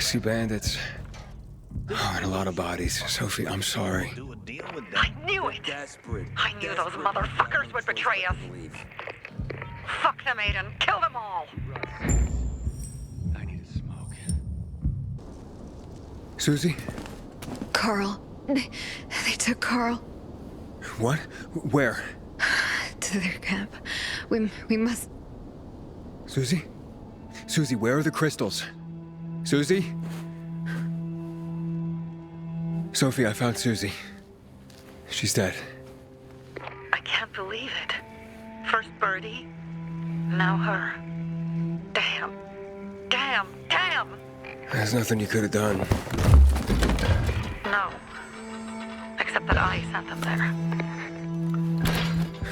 see bandits. Oh, and a lot of bodies. Sophie, I'm sorry. I knew it! I knew those motherfuckers would betray us. Fuck them, Aiden. Kill them all. I need a smoke. Susie? Carl. They took Carl. What? Where? To their camp. We must... Susie? Susie, where are the crystals? Susie? Sophie, I found Susie. She's dead. I can't believe it. First Birdie, now her. Damn. Damn. Damn! There's nothing you could have done. No. Except that I sent them there.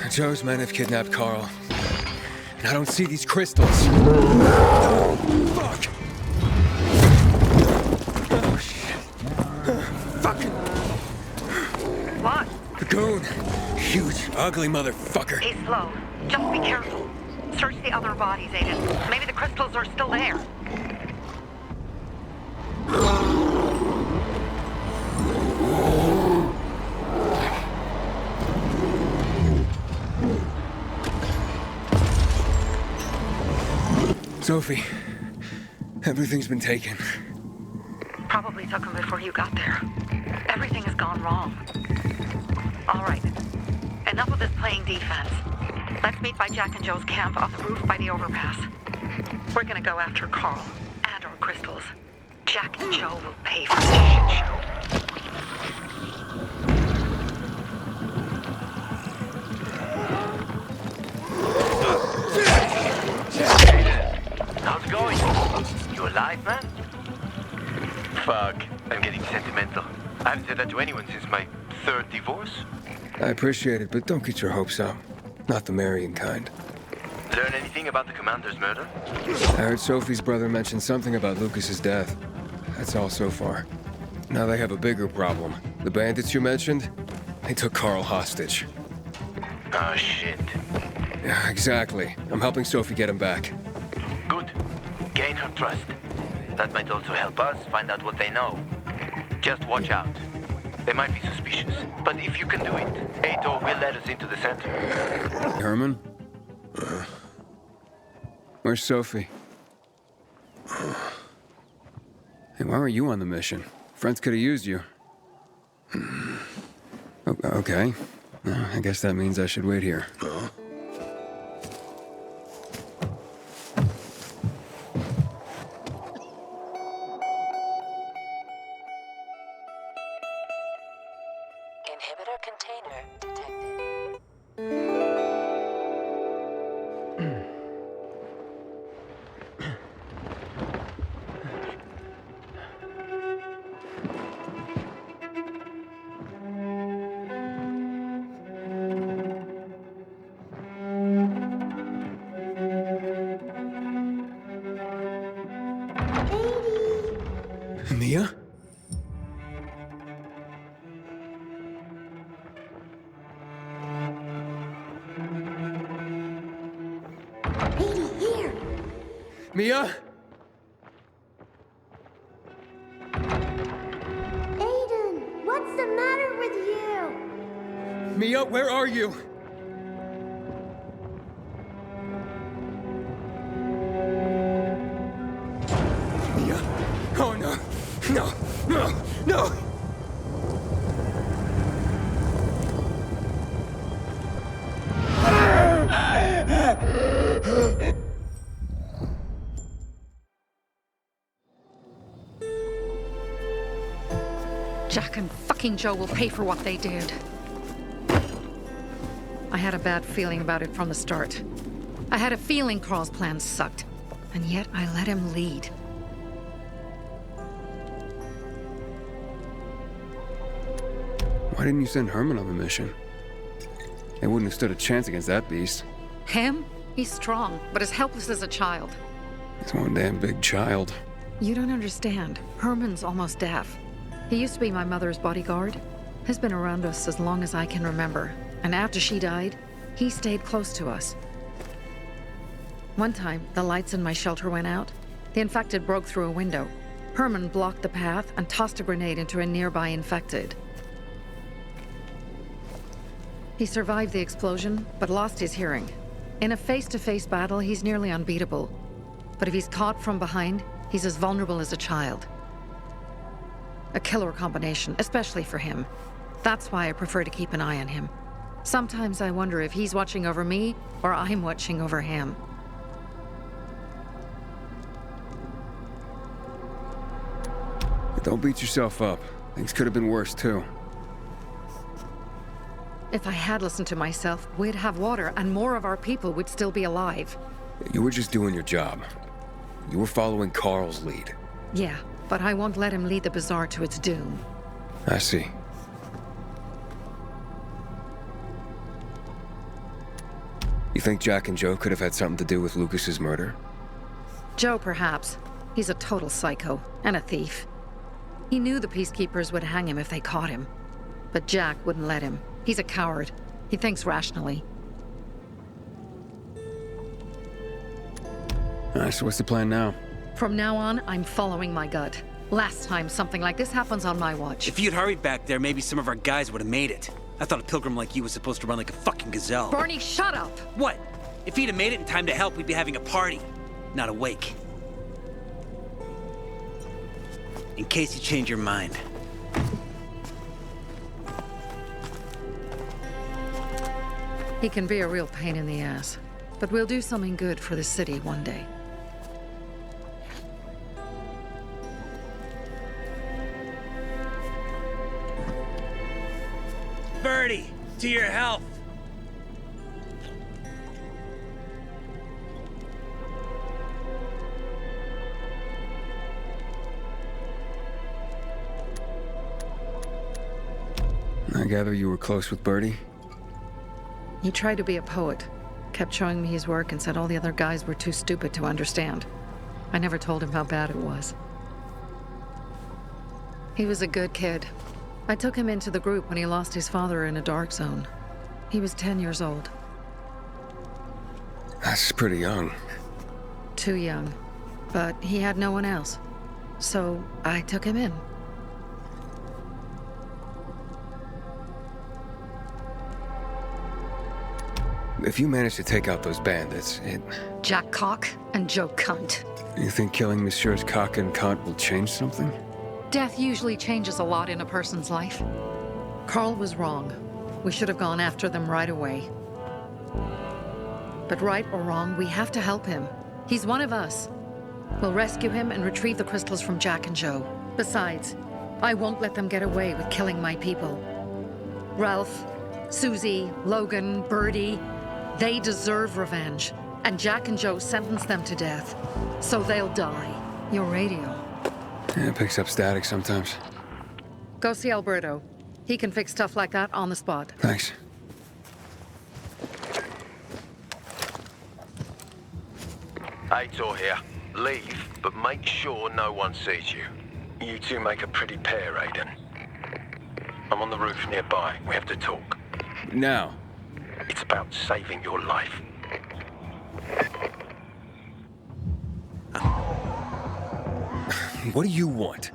Joe's men have kidnapped Carl. And I don't see these crystals. Fuck! Oh, shit. Fuck! What? The goon. Huge, ugly motherfucker. He's slow. Just be careful. Search the other bodies, Aiden. Maybe the crystals are still there. Sophie, everything's been taken. Probably took them before you got there. Everything has gone wrong. All right. Enough of this playing defense. Let's meet by Jack and Joe's camp on the roof by the overpass. We're gonna go after Carl and our crystals. Jack and Joe will pay for this shit show. How's it going? You alive, man? Fuck, I'm getting sentimental. I haven't said that to anyone since my third divorce. I appreciate it, but don't get your hopes up. Not the marrying kind. Learn anything about the commander's murder? I heard Sophie's brother mention something about Lucas's death. That's all so far. Now they have a bigger problem. The bandits you mentioned, they took Carl hostage. Oh, shit. Yeah, exactly. I'm helping Sophie get him back. Good. Gain her trust. That might also help us find out what they know. Just watch out. They might be suspicious, but if you can do it, Ato will let us into the center. Herman? Where's Sophie? Hey, why weren't you on the mission? Friends could have used you. Okay. I guess that means I should wait here. Inhibitor container detected. Mia? Mia? Aiden, what's the matter with you? Mia, where are you? Mia? Oh no! No! No! No! Jack and fucking Joe will pay for what they did. I had a bad feeling about it from the start. I had a feeling Carl's plan sucked, and yet I let him lead. Why didn't you send Herman on the mission? They wouldn't have stood a chance against that beast. Him? He's strong, but as helpless as a child. He's one damn big child. You don't understand. Herman's almost deaf. He used to be my mother's bodyguard. He's been around us as long as I can remember. And after she died, he stayed close to us. One time, the lights in my shelter went out. The infected broke through a window. Herman blocked the path and tossed a grenade into a nearby infected. He survived the explosion, but lost his hearing. In a face-to-face battle, he's nearly unbeatable. But if he's caught from behind, he's as vulnerable as a child. A killer combination, especially for him. That's why I prefer to keep an eye on him. Sometimes I wonder if he's watching over me, or I'm watching over him. Don't beat yourself up. Things could have been worse, too. If I had listened to myself, we'd have water and more of our people would still be alive. You were just doing your job. You were following Carl's lead. Yeah, but I won't let him lead the Bazaar to its doom. I see. You think Jack and Joe could have had something to do with Lucas's murder? Joe, perhaps. He's a total psycho and a thief. He knew the Peacekeepers would hang him if they caught him. But Jack wouldn't let him. He's a coward. He thinks rationally. Alright, so what's the plan now? From now on, I'm following my gut. Last time something like this happens on my watch. If you'd hurried back there, maybe some of our guys would have made it. I thought a pilgrim like you was supposed to run like a fucking gazelle. Barney, shut up! What? If he'd have made it in time to help, we'd be having a party, not a wake. In case you change your mind. He can be a real pain in the ass. But we'll do something good for the city one day. Birdie, to your health! I gather you were close with Birdie? He tried to be a poet, kept showing me his work and said all the other guys were too stupid to understand. I never told him how bad it was. He was a good kid. I took him into the group when he lost his father in a dark zone. He was 10 years old. That's pretty young. Too young. But he had no one else. So I took him in. If you manage to take out those bandits, Jack Cock and Joe Cunt. You think killing Messieurs Cock and Cunt will change something? Death usually changes a lot in a person's life. Carl was wrong. We should have gone after them right away. But right or wrong, we have to help him. He's one of us. We'll rescue him and retrieve the crystals from Jack and Joe. Besides, I won't let them get away with killing my people. Ralph, Susie, Logan, Birdie, they deserve revenge. And Jack and Joe sentenced them to death. So they'll die. Your radio. Yeah, it picks up static sometimes. Go see Alberto. He can fix stuff like that on the spot. Thanks. Aitor here. Leave, but make sure no one sees you. You two make a pretty pair, Aiden. I'm on the roof nearby. We have to talk. Now. It's about saving your life. What do you want?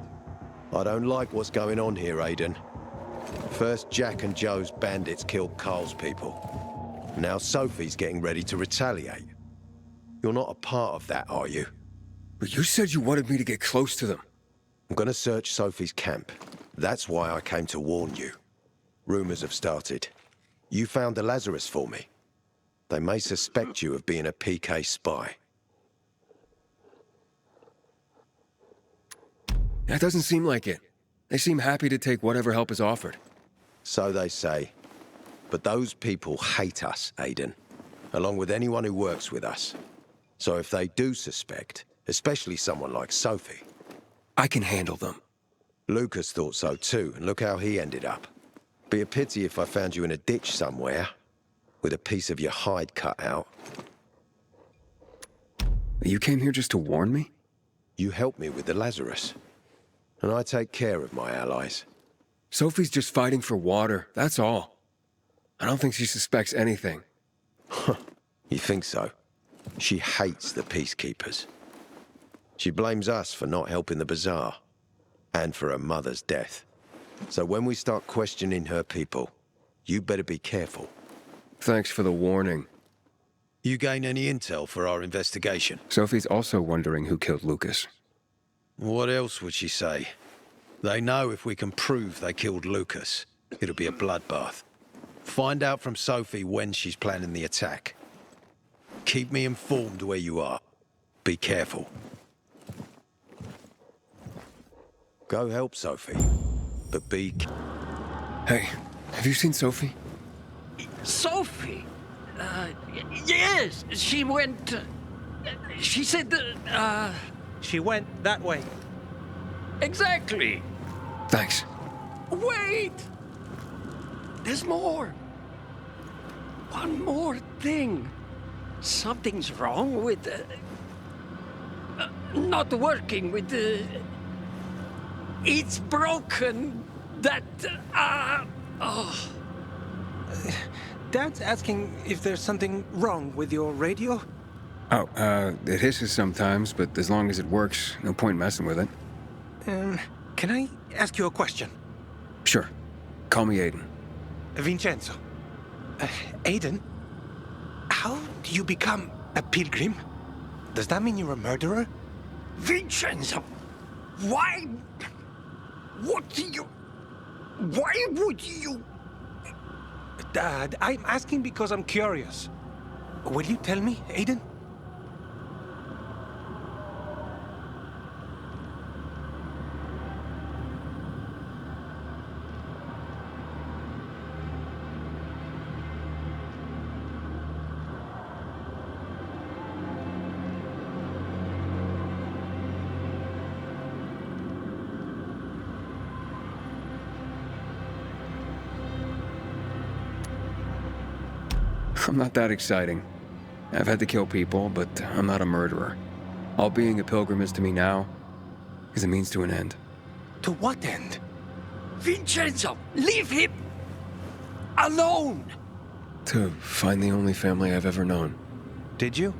I don't like what's going on here, Aiden. First, Jack and Joe's bandits killed Carl's people. Now Sophie's getting ready to retaliate. You're not a part of that, are you? But you said you wanted me to get close to them. I'm gonna search Sophie's camp. That's why I came to warn you. Rumors have started. You found the Lazarus for me. They may suspect you of being a PK spy. That doesn't seem like it. They seem happy to take whatever help is offered. So they say. But those people hate us, Aiden. Along with anyone who works with us. So if they do suspect, especially someone like Sophie... I can handle them. Lucas thought so too, and look how he ended up. Be a pity if I found you in a ditch somewhere, with a piece of your hide cut out. You came here just to warn me? You helped me with the Lazarus. And I take care of my allies. Sophie's just fighting for water, that's all. I don't think she suspects anything. You think so? She hates the Peacekeepers. She blames us for not helping the bazaar, and for her mother's death. So when we start questioning her people, you better be careful. Thanks for the warning. You gain any intel for our investigation? Sophie's also wondering who killed Lucas. What else would she say? They know if we can prove they killed Lucas, it'll be a bloodbath. Find out from Sophie when she's planning the attack. Keep me informed where you are. Be careful. Go help Sophie, but be... Hey, have you seen Sophie? Sophie? Yes, she went... she said that, She went that way. Exactly. Thanks. Wait! There's more. One more thing. Something's wrong with... not working with the... It's broken. That... oh... Dad's asking if there's something wrong with your radio? Oh, it hisses sometimes, but as long as it works, no point messing with it. Can I ask you a question? Sure. Call me Aiden. Vincenzo. Aiden, how do you become a pilgrim? Does that mean you're a murderer? Vincenzo! Why... What do you... Why would you... Dad, I'm asking because I'm curious. Will you tell me, Aiden? I'm not that exciting. I've had to kill people, but I'm not a murderer. All being a pilgrim is to me now is a means to an end. To what end? Vincenzo, leave him alone! To find the only family I've ever known. Did you?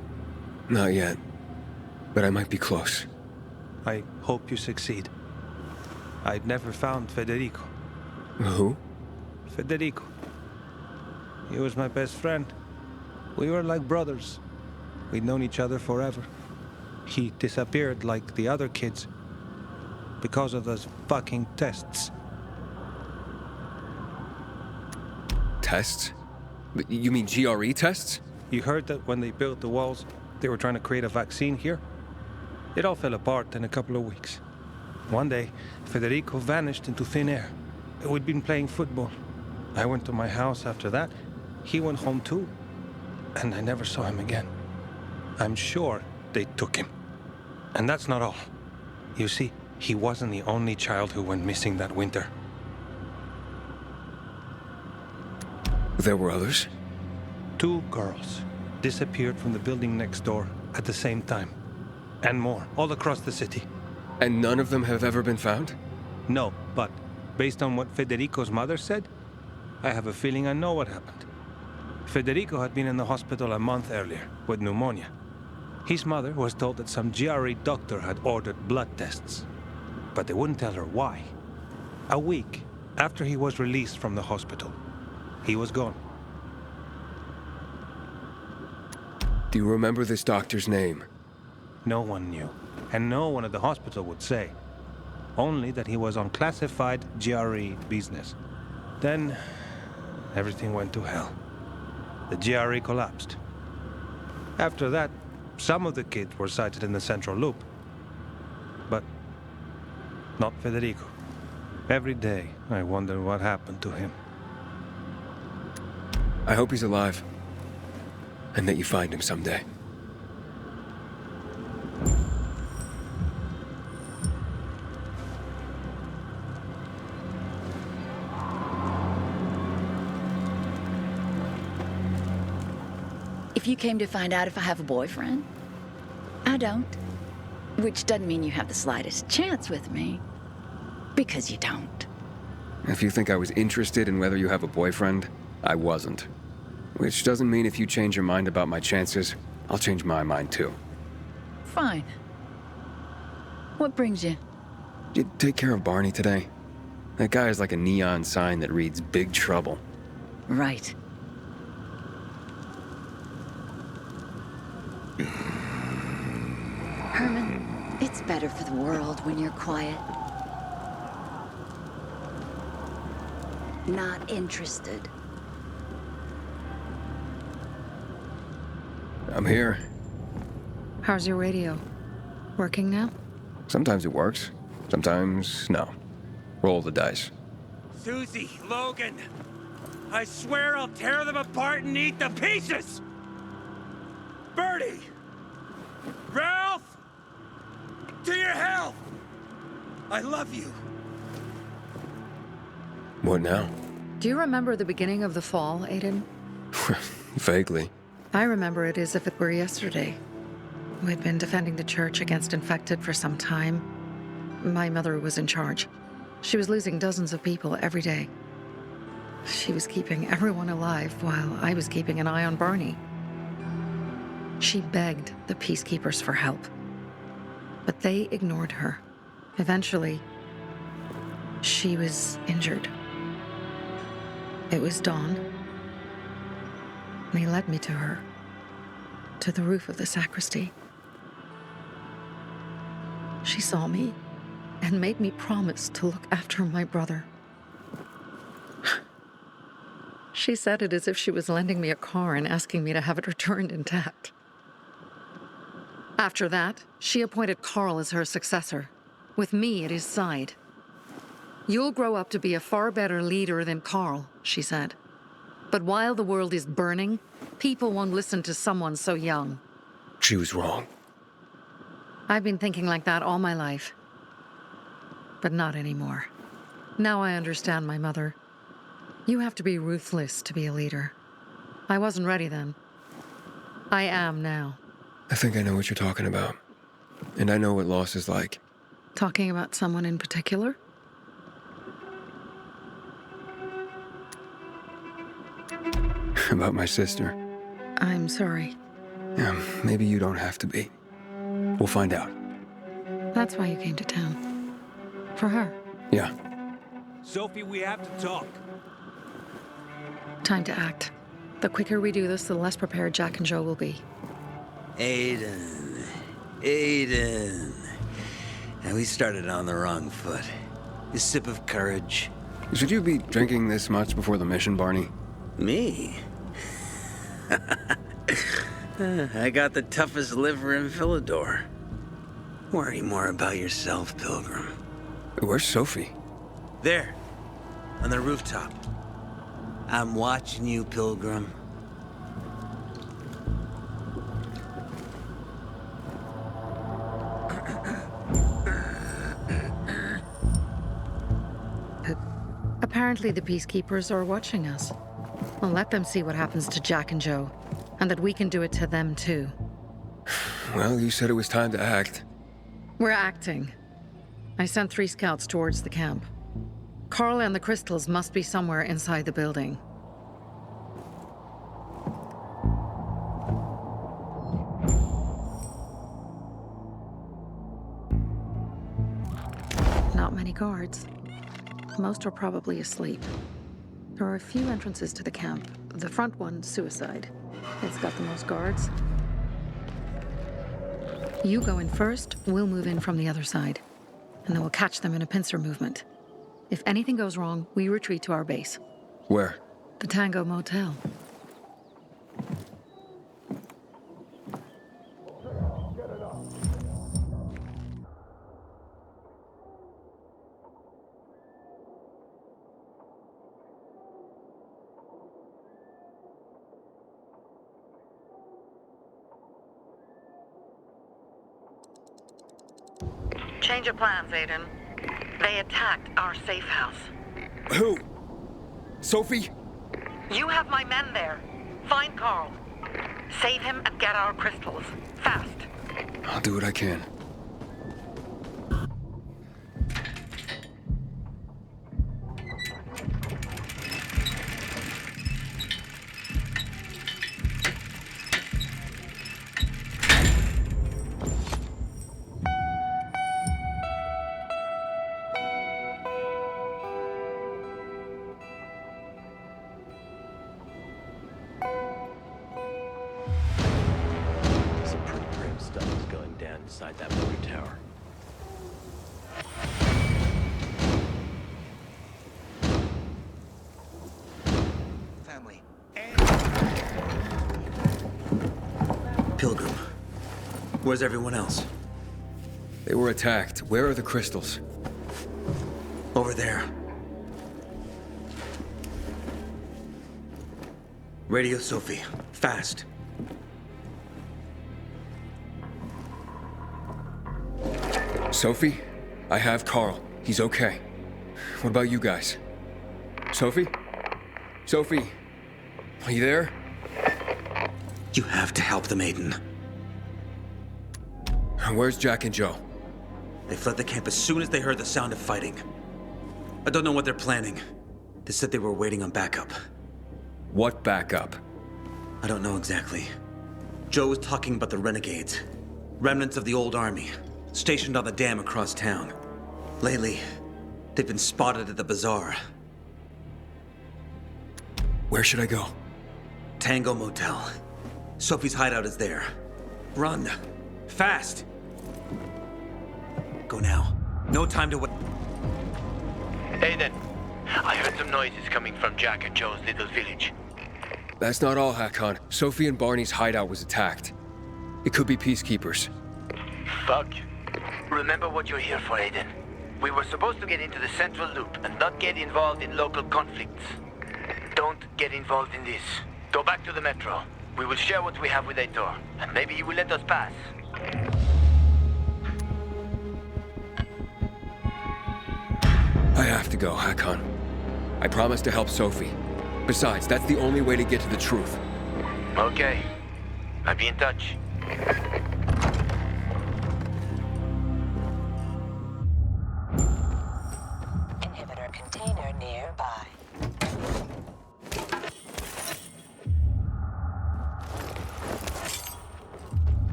Not yet, but I might be close. I hope you succeed. I'd never found Federico. Who? Federico. He was my best friend. We were like brothers. We'd known each other forever. He disappeared like the other kids because of those fucking tests. Tests? You mean GRE tests? You heard that when they built the walls, they were trying to create a vaccine here? It all fell apart in a couple of weeks. One day, Federico vanished into thin air. We'd been playing football. I went to my house after that. He went home too, and I never saw him again. I'm sure they took him. And that's not all. You see, he wasn't the only child who went missing that winter. There were others? 2 girls disappeared from the building next door at the same time. And more, all across the city. And none of them have ever been found? No, but based on what Federico's mother said, I have a feeling I know what happened. Federico had been in the hospital a month earlier with pneumonia. His mother was told that some GRE doctor had ordered blood tests, but they wouldn't tell her why. A week after he was released from the hospital, he was gone. Do you remember this doctor's name? No one knew, and no one at the hospital would say. Only that he was on classified GRE business. Then, everything went to hell. The GRE collapsed. After that, some of the kids were sighted in the central loop. But not Federico. Every day, I wonder what happened to him. I hope he's alive. And that you find him someday. If you came to find out if I have a boyfriend, I don't. Which doesn't mean you have the slightest chance with me. Because you don't. If you think I was interested in whether you have a boyfriend, I wasn't. Which doesn't mean if you change your mind about my chances, I'll change my mind too. Fine. What brings you? Did you take care of Barney today? That guy is like a neon sign that reads Big Trouble. Right. Herman, it's better for the world when you're quiet. Not interested. I'm here. How's your radio? Working now? Sometimes it works. Sometimes, no. Roll the dice. Susie, Logan, I swear I'll tear them apart and eat the pieces! Bertie! Ralph! To your health! I love you. What now? Do you remember the beginning of the fall, Aiden? Vaguely. I remember it as if it were yesterday. We'd been defending the church against infected for some time. My mother was in charge. She was losing dozens of people every day. She was keeping everyone alive while I was keeping an eye on Barney. She begged the peacekeepers for help, but they ignored her. Eventually, she was injured. It was dawn, and he led me to her, to the roof of the sacristy. She saw me and made me promise to look after my brother. She said it as if she was lending me a car and asking me to have it returned intact. After that, she appointed Carl as her successor, with me at his side. You'll grow up to be a far better leader than Carl, she said. But while the world is burning, people won't listen to someone so young. She was wrong. I've been thinking like that all my life. But not anymore. Now I understand my mother. You have to be ruthless to be a leader. I wasn't ready then. I am now. I think I know what you're talking about. And I know what loss is like. Talking about someone in particular? About my sister. I'm sorry. Yeah, maybe you don't have to be. We'll find out. That's why you came to town. For her. Yeah. Sophie, we have to talk. Time to act. The quicker we do this, the less prepared Jack and Joe will be. Aiden. And we started on the wrong foot. A sip of courage. Should you be drinking this much before the mission, Barney? Me? I got the toughest liver in Philidor. Worry more about yourself, Pilgrim. Where's Sophie? There, on the rooftop. I'm watching you, Pilgrim. Apparently the peacekeepers are watching us. Well, let them see what happens to Jack and Joe, and that we can do it to them too. Well, you said it was time to act. We're acting. I sent 3 scouts towards the camp. Carl and the crystals must be somewhere inside the building. Not many guards. Most are probably asleep. There are a few entrances to the camp. The front one, suicide. It's got the most guards. You go in first, we'll move in from the other side. And then we'll catch them in a pincer movement. If anything goes wrong, we retreat to our base. Where? The Tango Motel. Change of plans, Aiden. They attacked our safe house. Who? Sophie? You have my men there. Find Carl. Save him and get our crystals. Fast. I'll do what I can. inside that mortar tower. Family. Pilgrim. Where's everyone else? They were attacked. Where are the crystals? Over there. Radio Sophie. Fast. Sophie? I have Carl. He's okay. What about you guys? Sophie? Sophie? Are you there? You have to help the maiden. Where's Jack and Joe? They fled the camp as soon as they heard the sound of fighting. I don't know what they're planning. They said they were waiting on backup. What backup? I don't know exactly. Joe was talking about the renegades. Remnants of the old army, stationed on the dam across town. Lately, they've been spotted at the bazaar. Where should I go? Tango Motel. Sophie's hideout is there. Run. Fast. Go now. No time to wait. Aiden, I heard some noises coming from Jack and Joe's little village. That's not all, Hakon. Sophie and Barney's hideout was attacked. It could be peacekeepers. Fuck. Remember what you're here for, Aiden. We were supposed to get into the central loop and not get involved in local conflicts. Don't get involved in this. Go back to the metro. We will share what we have with Aitor, and maybe he will let us pass. I have to go, Hakon. I promised to help Sophie. Besides, that's the only way to get to the truth. Okay. I'll be in touch. Inhibitor container nearby.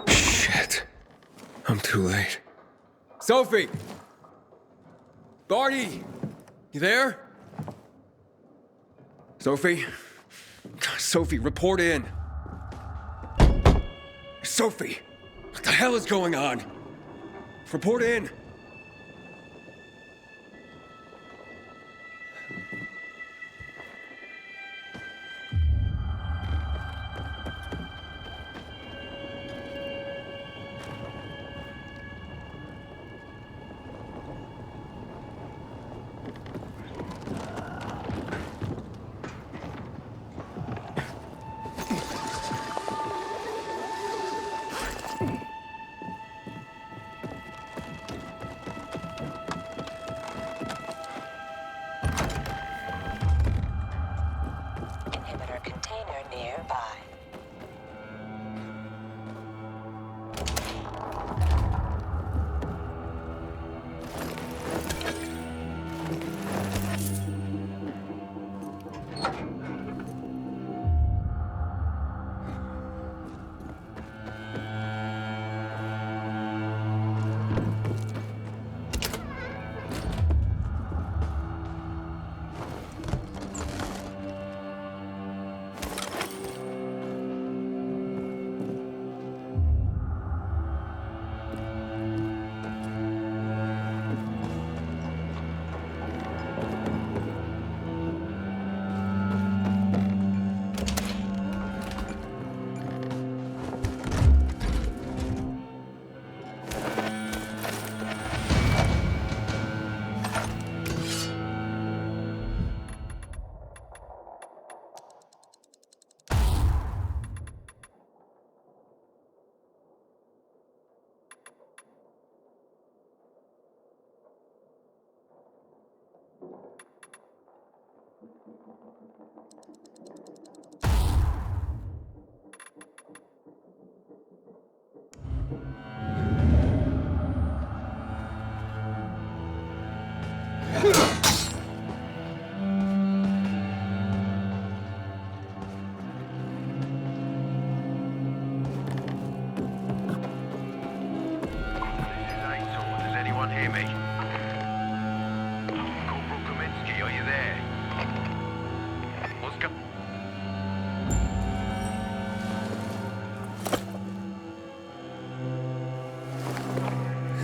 Shit. I'm too late. Sophie! Barney! You there? Sophie? Sophie, report in. Sophie! What the hell is going on? Report in.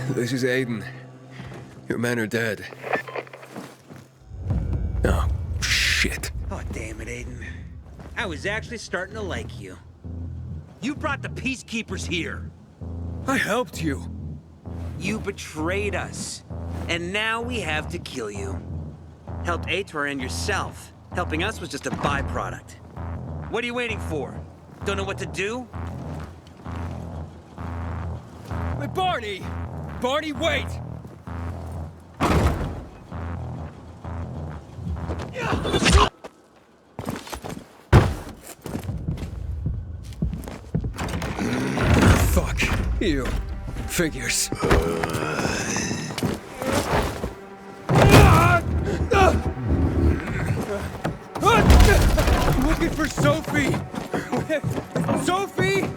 This is Aiden. Your men are dead. Oh, shit. Oh, damn it, Aiden. I was actually starting to like you. You brought the Peacekeepers here. I helped you. You betrayed us. And now we have to kill you. Helped Ator and yourself. Helping us was just a byproduct. What are you waiting for? Don't know what to do? Wait, Barney! Barney, wait! Fuck you. Figures. I'm looking for Sophie! Sophie!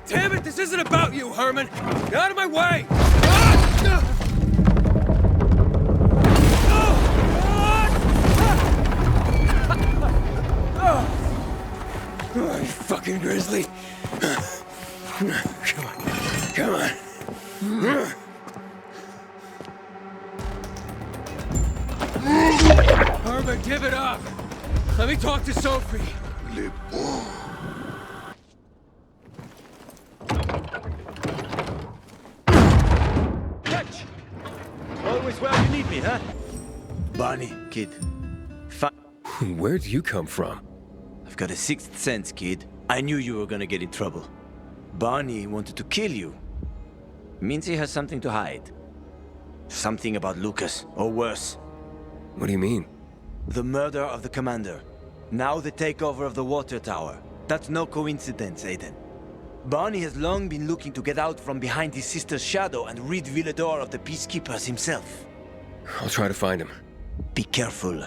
Damn it, this isn't about you, Herman! Get out of my way! Oh, you fucking grizzly! Come on, come on! Herman, give it up! Let me talk to Sophie! Catch! Always where you need me, huh? Barney, kid. Where'd you come from? I've got a sixth sense, kid. I knew you were gonna get in trouble. Barney wanted to kill you. Means he has something to hide. Something about Lucas, or worse. What do you mean? The murder of the commander. Now the takeover of the water tower. That's no coincidence, Aiden. Barney has long been looking to get out from behind his sister's shadow and rid Villador of the Peacekeepers himself. I'll try to find him. Be careful.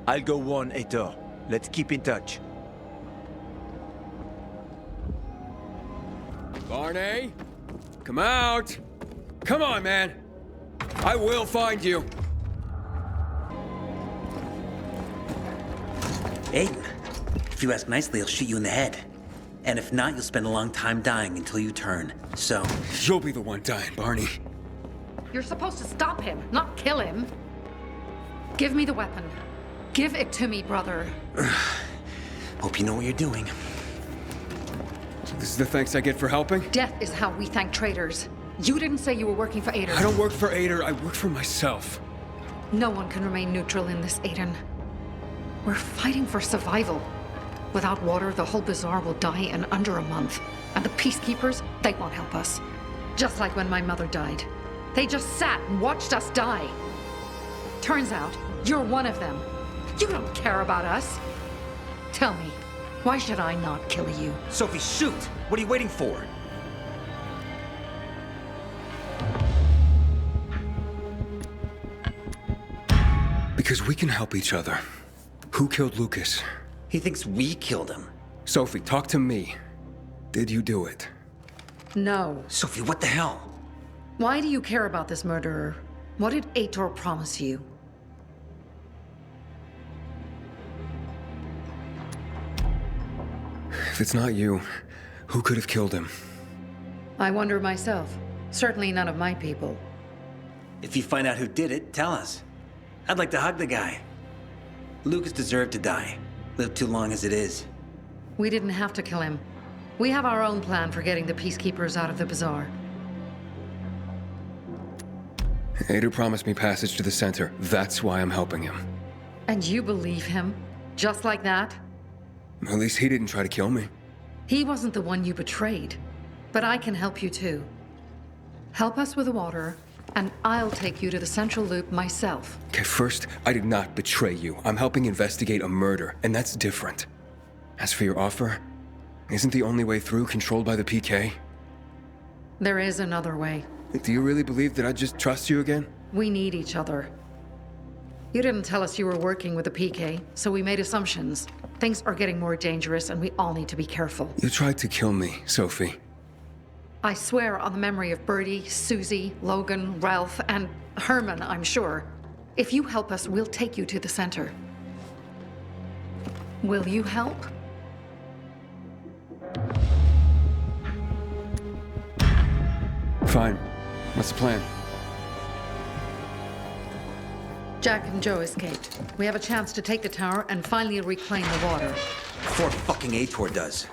I'll go warn Ator. Let's keep in touch. Barney? Come out! Come on, man! I will find you! Aiden, if you ask nicely, I'll shoot you in the head. And if not, you'll spend a long time dying until you turn. So... You'll be the one dying, Barney. You're supposed to stop him, not kill him. Give me the weapon. Give it to me, brother. Hope you know what you're doing. This is the thanks I get for helping? Death is how we thank traitors. You didn't say you were working for Ader. I don't work for Ader, I work for myself. No one can remain neutral in this, Aiden. We're fighting for survival. Without water, the whole bazaar will die in under a month. And the Peacekeepers, they won't help us. Just like when my mother died. They just sat and watched us die. Turns out, you're one of them. You don't care about us. Tell me, why should I not kill you? Sophie, shoot! What are you waiting for? Because we can help each other. Who killed Lucas? He thinks we killed him. Sophie, talk to me. Did you do it? No. Sophie, what the hell? Why do you care about this murderer? What did Ator promise you? If it's not you, who could have killed him? I wonder myself. Certainly none of my people. If you find out who did it, tell us. I'd like to hug the guy. Lucas deserved to die. Lived too long as it is. We didn't have to kill him. We have our own plan for getting the Peacekeepers out of the bazaar. Ader promised me passage to the center. That's why I'm helping him. And you believe him? Just like that? At least he didn't try to kill me. He wasn't the one you betrayed. But I can help you too. Help us with the water, and I'll take you to the central loop myself. Okay, first, I did not betray you. I'm helping investigate a murder, and that's different. As for your offer, isn't the only way through controlled by the PK? There is another way. Do you really believe that I'd just trust you again? We need each other. You didn't tell us you were working with the PK, so we made assumptions. Things are getting more dangerous, and we all need to be careful. You tried to kill me, Sophie. I swear on the memory of Birdie, Susie, Logan, Ralph, and Herman, I'm sure. If you help us, we'll take you to the center. Will you help? Fine. What's the plan? Jack and Joe escaped. We have a chance to take the tower and finally reclaim the water. Before fucking Ator does.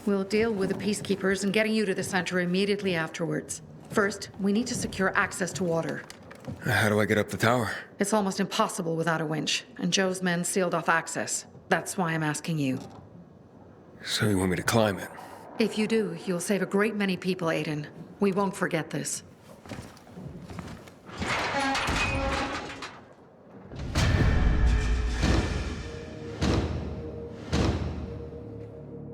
We'll deal with the peacekeepers and getting you to the center immediately afterwards. First, we need to secure access to water. How do I get up the tower? It's almost impossible without a winch, and Joe's men sealed off access. That's why I'm asking you. So you want me to climb it? If you do, you'll save a great many people, Aiden. We won't forget this.